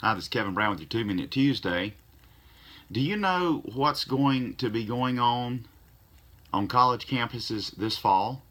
Hi, this is Kevin Brown with your 2 Minute Tuesday. Do you know what's going to be going on college campuses this fall?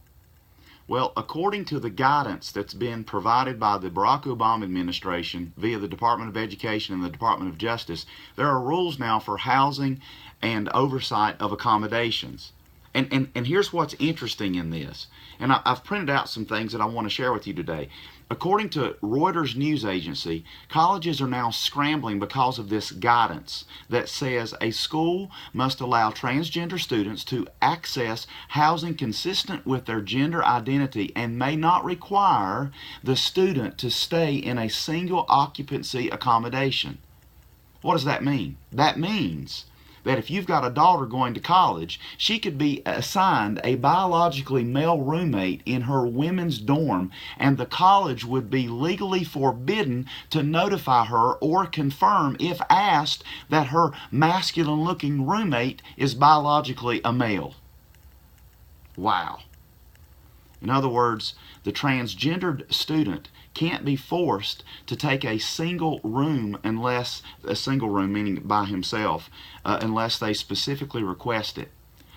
Well, according to the guidance that's been provided by the Barack Obama administration via the Department of Education and the Department of Justice, there are rules now for housing and oversight of accommodations. And here's what's interesting in this. And I've printed out some things that I want to share with you today. According to Reuters news agency, colleges are now scrambling because of this guidance that says a school must allow transgender students to access housing consistent with their gender identity and may not require the student to stay in a single occupancy accommodation. What does that mean? That means that if you've got a daughter going to college, she could be assigned a biologically male roommate in her women's dorm, and the college would be legally forbidden to notify her or confirm, if asked, that her masculine-looking roommate is biologically a male. Wow. In other words, the transgendered student can't be forced to take a single room meaning by himself, unless they specifically request it.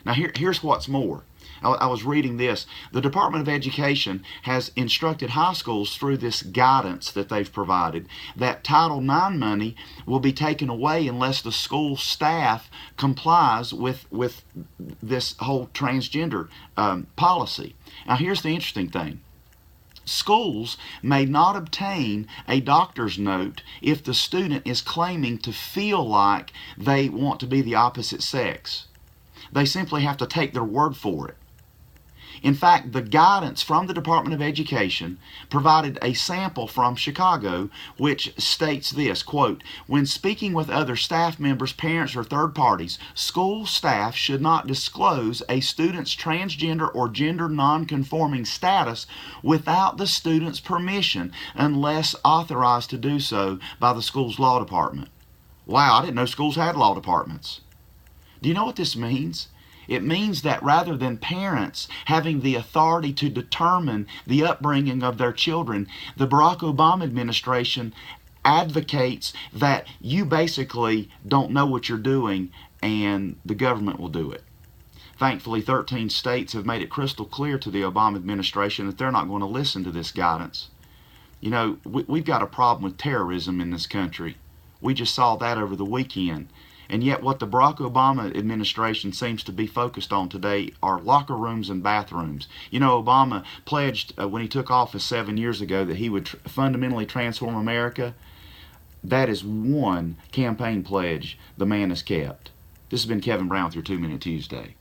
Now here's what's more. I was reading this. The Department of Education has instructed high schools through this guidance that they've provided that Title IX money will be taken away unless the school staff complies with this whole transgender policy. Now here's the interesting thing. Schools may not obtain a doctor's note if the student is claiming to feel like they want to be the opposite sex. They simply have to take their word for it. In fact, the guidance from the Department of Education provided a sample from Chicago which states this, quote, "When speaking with other staff members, parents, or third parties, school staff should not disclose a student's transgender or gender nonconforming status without the student's permission unless authorized to do so by the school's law department." Wow, I didn't know schools had law departments. Do you know what this means? It means that rather than parents having the authority to determine the upbringing of their children, the Barack Obama administration advocates that you basically don't know what you're doing and the government will do it. Thankfully, 13 states have made it crystal clear to the Obama administration that they're not going to listen to this guidance. You know, we've got a problem with terrorism in this country. We just saw that over the weekend. And yet what the Barack Obama administration seems to be focused on today are locker rooms and bathrooms. You know, Obama pledged when he took office 7 years ago that he would fundamentally transform America. That is one campaign pledge the man has kept. This has been Kevin Brown with your 2 Minute Tuesday.